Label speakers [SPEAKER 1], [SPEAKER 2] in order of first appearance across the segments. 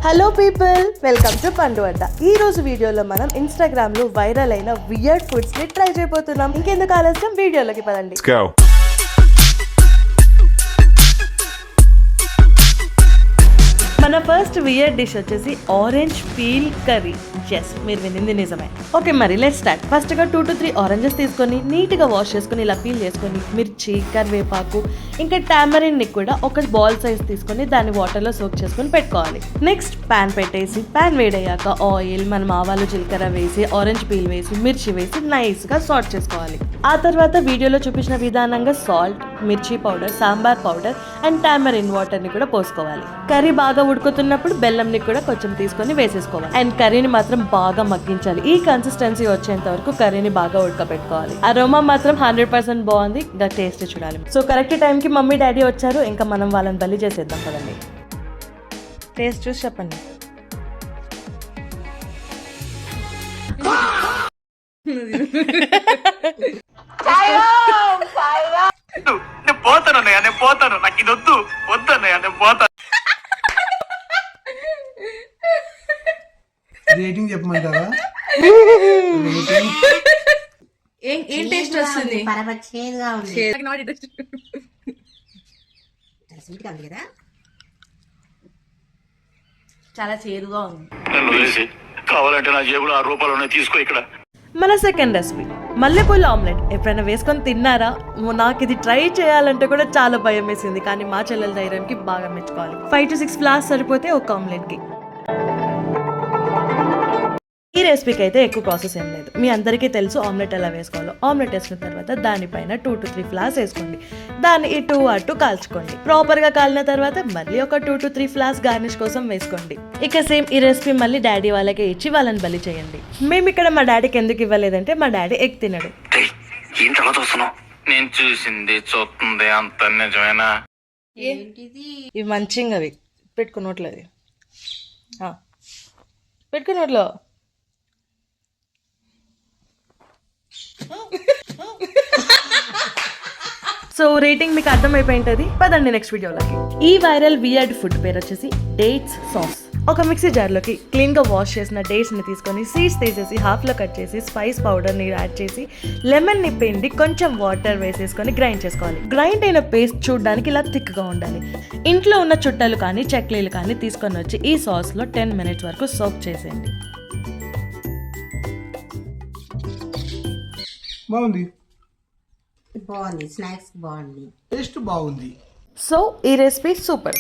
[SPEAKER 1] Hello people, welcome to పండు అడ్డ. ఈ రోజు వీడియోలో మనం ఇన్స్టాగ్రామ్ లో వైరల్ అయిన వియర్డ్ ఫుడ్స్ ని ట్రై చేయబోతున్నాం. ఇంకెందుకు ఆలస్యం, వీడియోలోకి పదండి. మన ఫస్ట్ వియర్డ్ డిష్ వచ్చేసి ఆరెంజ్ పీల్ కర్రీ. ఎస్, మీరు వినింది నిజమే. ఓకే, మరి లెట్స్ స్టార్ట్. ఫస్ట్ గా 2 to 3 ఆరెంజెస్ తీసుకొని నీట్ గా వాష్ చేసుకొని ఇలా పీల్ చేసుకొని మిర్చి, కరివేపాకు ఇంకా టామరిన్ ని కూడా ఒక బాల్ సైజ్ తీసుకొని దాన్ని వాటర్ లో సోక్ చేసుకొని పెట్టుకోవాలి. నెక్స్ట్ పాన్ పెట్టేసి పాన్ వేడయ్యాక ఆయిల్, మనం ఆవాలు జీలకర్ర వేసి ఆరెంజ్ పీల్ వేసి మిర్చి వేసి నైస్ గా సాట్ చేసుకోవాలి. ఆ తర్వాత వీడియోలో చూపించిన విధానంగా సాల్ట్, మిర్చి powder, sambar powder and tamarind water ని కూడా పోసుకోవాలి. కర్రీ బాగా ఉడుకుతున్నప్పుడు బెల్లం ని కూడా కొంచెం తీసుకొని వేసేసుకోవాలి. అండ్ కర్రీని మాత్రం బాగా మగ్గించాలి. ఈ కన్సిస్టెన్సీ వచ్చేంత వరకు కర్రీని బాగా ఉడకబెట్టుకోవాలి. అరోమా మాత్రం 100% బాగుంది. ఇంకా టేస్ట్ చూడాలి. సో కరెక్ట్ టైం కి మమ్మీ డాడీ వచ్చారు. ఇంకా మనం వాళ్ళని బలి చేసేద్దాం కదండి. టేస్ట్ చూసి చెప్పండి.
[SPEAKER 2] నేను పోతాను అన్నయ్య, నేను పోతాను. నాకు ఇది వద్దు అన్నయ్య, నేను పోతాను.
[SPEAKER 3] రేటింగ్ చెప్పమంటారా?
[SPEAKER 1] ఏం టేస్ట్ వస్తుంది?
[SPEAKER 4] చేదుగా ఉంది కదా,
[SPEAKER 1] చాలా చేదుగా ఉంది.
[SPEAKER 2] నన్ను వదిలేసి కావాలంటే నా జేబులో 6 రూపాయలు తీసుకో. ఇక్కడ
[SPEAKER 1] మన సెకండ్ రెసిపీ మల్లెపూల ఆమ్లెట్. ఎప్పుడైనా వేసుకొని తిన్నారా? నాకు ఇది ట్రై చేయాలంటే కూడా చాలా భయం వేసింది, కానీ మా చెల్లెల ధైర్యానికి బాగా మెచ్చుకోవాలి. 5 to 6 ఫ్లాస్ సరిపోతే ఒక ఆమ్లెట్ కి. ఈ రెసిపీకి అయితే ఎక్కువ ప్రాసెస్ ఏం లేదు. మీ అందరికీ తెలుసు ఆమ్లెట్ ఎలా వేసుకోవాలో. ఆమ్లెట్ వేసుకున్న తర్వాత దానిపైన 2 to 3 ఫ్లాస్ వేసుకోండి. దాన్ని ఇటు అటు కాల్చుకోండి. ప్రాపర్ గా కాలిన తర్వాత మళ్ళీ ఒక 2 to 3 ఫ్లాస్ గార్నిష్ కోసం వేసుకోండి. ఇక సేమ్ ఈ రెసిపీ మళ్ళీ డాడీ వాళ్ళకి ఇచ్చి వాళ్ళని బలి చేయండి. మేము ఇక్కడ మా డాడీకి ఎందుకు ఇవ్వలేదంటే మా డాడీ ఎగ్ తినడు.
[SPEAKER 2] ఏంటి అలా చూస్తున్నావు? నేను చూసింది చూస్తుంది అంత నిజమేనా?
[SPEAKER 1] ఇవి మంచిగా అవి పెట్టుకున్నట్లేదు, పెట్టుకున్నట్లో. సో రేటింగ్ మీకు అర్థమైపోయి ఉంటుంది. పదండి నెక్స్ట్ వీడియోలోకి. ఈ వైరల్ వియర్డ్ ఫుడ్ పేరు వచ్చేసి డేట్స్ సాస్. ఒక మిక్సీ జార్లోకి క్లీన్గా వాష్ చేసిన డేట్స్ని తీసుకొని సీడ్స్ తీసేసి హాఫ్లో కట్ చేసి స్పైస్ పౌడర్ని యాడ్ చేసి లెమన్ని పిండి కొంచెం వాటర్ వేసేసుకొని గ్రైండ్ చేసుకోవాలి. గ్రైండ్ అయిన పేస్ట్ చూడడానికి ఇలా థిక్గా ఉండాలి. ఇంట్లో ఉన్న చుట్టలు కానీ చెక్లీలు కానీ తీసుకొని వచ్చి ఈ సాస్లో 10 minutes వరకు సోక్ చేసేయండి.
[SPEAKER 4] బాగుంది, స్నాక్స్ బాగుంది,
[SPEAKER 3] టేస్ట్ బాగుంది.
[SPEAKER 1] సో ఈ recipe super.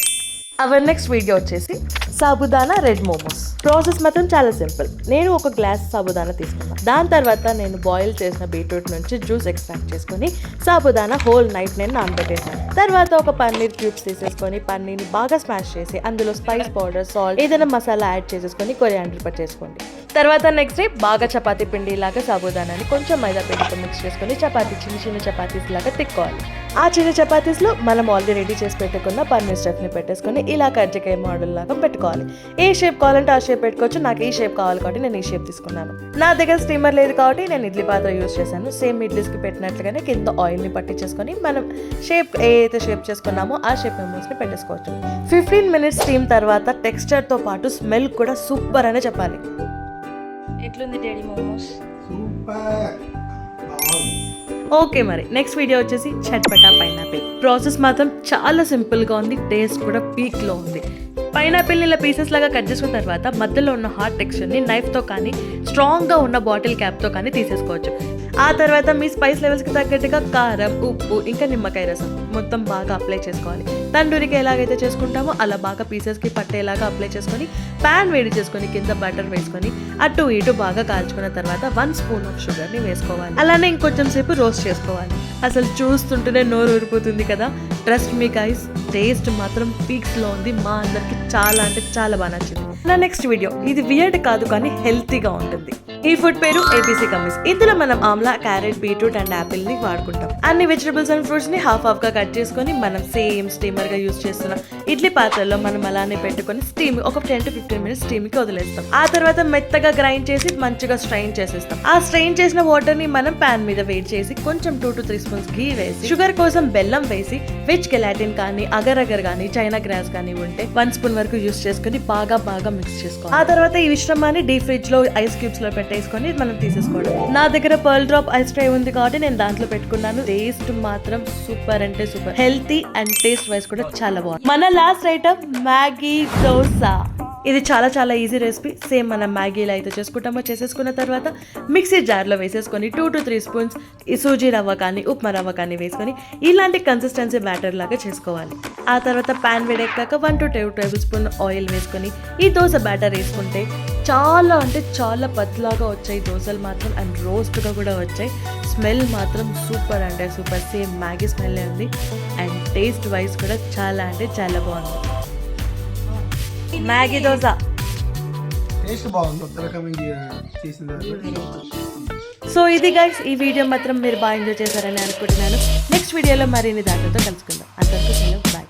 [SPEAKER 1] Our next video వచ్చేసి సాబుదానా రెడ్ మోమోస్. ప్రాసెస్ మాత్రం చాలా సింపుల్. నేను ఒక గ్లాస్ సాబుదానా తీసుకున్నాను. దాని తర్వాత నేను బాయిల్ చేసిన బీట్రూట్ నుంచి జ్యూస్ ఎక్స్ట్రాక్ట్ చేసుకుని సాబుదానా హోల్ నైట్ నేను నానబెట్టేసాను. తర్వాత ఒక పన్నీర్ క్యూబ్స్ తీసేసుకొని పన్నీర్ని బాగా స్మాష్ చేసి అందులో స్పైస్ పౌడర్, సాల్ట్, ఏదైనా మసాలా యాడ్ చేసేసుకొని కొరియాండర్ పట్ చేసుకోండి. తర్వాత నెక్స్ట్ డే బాగా చపాతీ పిండి లాగా సాబుదానాన్ని కొంచెం మైదా పిండితో మిక్స్ చేసుకొని చపాతీ చిన్న చపాతీస్ లాగా తిక్కోవాలి. ఆ చిన్న చపాతీస్ లో మనం ఆల్రెడీ రెడీ చేసి పెట్టుకున్న పన్నీర్ స్టఫ్ ని పెట్టేసుకొని ఇలా కజ్జికాయ మోడల్ లాగా పెట్టుకోవాలి. ఏ షేప్ కావాలంటే ఆ షేప్ పెట్టుకోవచ్చు. నాకు ఈ షేప్ కావాలి కాబట్టి నేను ఈ షేప్ తీసుకున్నాను. నా దగ్గర స్టీమర్ లేదు కాబట్టి నేను ఇడ్లీ పాత్ర యూస్ చేశాను. సేమ్ ఇడ్లీస్ కి పెట్టినట్లుగానే కింద ఆయిల్ ని పట్టించేసుకొని మనం షేప్ ఏదైతే షేప్ చేసుకున్నామో ఆ షేప్ మోమోస్ ని పెట్టేసుకోవచ్చు. 15 minutes స్టీమ్ తర్వాత టెక్స్చర్ తో పాటు స్మెల్ కూడా సూపర్ అనే చెప్పాలి. ఎట్లుంది డాడీ మోమోస్?
[SPEAKER 3] సూపర్.
[SPEAKER 1] ఓకే, మరి నెక్స్ట్ వీడియో వచ్చేసి చట్పటా పైనాపిల్. ప్రాసెస్ మాత్రం చాలా సింపుల్గా ఉంది. టేస్ట్ కూడా పీక్లో ఉంది. పైనాపిల్ని ఇలా పీసెస్ లాగా కట్ చేసుకున్న తర్వాత మధ్యలో ఉన్న హాట్ టెక్స్చర్ని నైఫ్తో కానీ స్ట్రాంగ్గా ఉన్న బాటిల్ క్యాప్తో కానీ తీసేసుకోవచ్చు. ఆ తర్వాత మీ స్పైస్ లెవెల్స్కి తగ్గట్టుగా కారం, ఉప్పు ఇంకా నిమ్మకాయ రసం మొత్తం బాగా అప్లై చేసుకోవాలి. తండూరికి ఎలాగైతే చేసుకుంటామో అలా బాగా పీసెస్కి పట్టేలాగా అప్లై చేసుకొని ప్యాన్ వేడి చేసుకొని కింద బటర్ వేసుకొని అటు ఇటు బాగా కాల్చుకున్న తర్వాత 1 spoon ఆఫ్ షుగర్ని వేసుకోవాలి. అలానే ఇంకొంచెం సేపు రోస్ట్ చేసుకోవాలి. అసలు చూస్తుంటేనే నోరు ఊరిపోతుంది కదా. ట్రస్ట్ మీ గైస్, టేస్ట్ మాత్రం పీక్స్లో ఉంది. మా అందరికి చాలా అంటే చాలా బాగా నచ్చింది. నా నెక్స్ట్ వీడియో ఇది వియర్డ్ కాదు కానీ హెల్తీగా ఉంటుంది. ఈ ఫుడ్ పేరు ఏబీసీ కమ్మీస్. ఇందులో మనం Amla, carrot, beetroot and Apple ని వాడుకుంటాం. అన్ని వెజిటబుల్స్ అండ్ ఫ్రూట్స్ ని హాఫ్ గా కట్ చేసుకొని మనం సేమ్ స్టీమర్ గా యూస్ చేస్తున్న ఇడ్లీ పాత్రలో మనం అలానే పెట్టుకొని స్టీమ్ ఒక 10 to 15 మినిట్స్ స్టీమ్ కి వదిలేస్తాం. ఆ తర్వాత మెత్తగా గ్రైండ్ చేసి మంచిగా స్ట్రైన్ చేసేస్తాం. ఆ స్ట్రైన్ చేసిన వాటర్ ని మనం పాన్ మీద వేడి చేసి కొంచెం 2 to 3 స్పూన్స్ ఘీ వేసి షుగర్ కోసం బెల్లం వేసి వెజ్ కెలాటిన్ కానీ అగర్ అగర్ కానీ చైనా గ్రాస్ కానీ ఉంటే 1 స్పూన్ వరకు యూస్ చేసుకుని బాగా మిక్స్ చేసుకోవాలి. ఆ తర్వాత ఈ మిశ్రమాన్ని డీప్ ఫ్రిడ్జ్ లో ఐస్ క్యూబ్స్ లో పెట్టేసుకొని మనం తీసేసుకోవడం. నా దగ్గర పర్ల్ డ్రాప్ ఐస్ ట్రే ఉంది కాబట్టి నేను దాంట్లో పెట్టుకున్నాను. టేస్ట్ మాత్రం సూపర్ అంటే super, healthy and taste wise కూడా చాలా బాగుంది. మన లాస్ట్ ఐటమ్ మ్యాగీ దోశ. ఇది చాలా ఈజీ రెసిపీ. సేమ్ మనం మ్యాగీలో అయితే చేసుకుంటామో చేసేసుకున్న తర్వాత మిక్సీ జార్లో వేసేసుకొని 2 to 3 స్పూన్స్ ఈ సూజీ రవ్వ కానీ ఉప్మా రవ్వ కానీ వేసుకొని ఇలాంటి కన్సిస్టెన్సీ బ్యాటర్ లాగా చేసుకోవాలి. ఆ తర్వాత ప్యాన్ వేడెక్కాక 1 to 2 టేబుల్ స్పూన్ ఆయిల్ వేసుకొని ఈ దోశ బ్యాటర్ వేసుకుంటే చాలా పత్లాగా వచ్చాయి దోశలు మాత్రం, అండ్ రోస్ట్గా కూడా వచ్చాయి. స్మెల్ మాత్రం సూపర్ అంటే సూపర్, సేమ్ మ్యాగీ స్మెల్ ఉంది. అండ్ టేస్ట్ వైజ్ కూడా చాలా బాగుంది. మ్యాగీ దోశ.
[SPEAKER 3] టేస్ట్ బాగుంది, కొత్త రకమైన చేసిన
[SPEAKER 1] సో ఇది గైస్, ఈ వీడియో మాత్రం మీరు బాగా ఎంజాయ్ చేశారని అనుకుంటున్నాను. నెక్స్ట్ వీడియోలో మరిన్ని దాంట్లో కలుసుకుందాం. అంతవరకు బాయ్.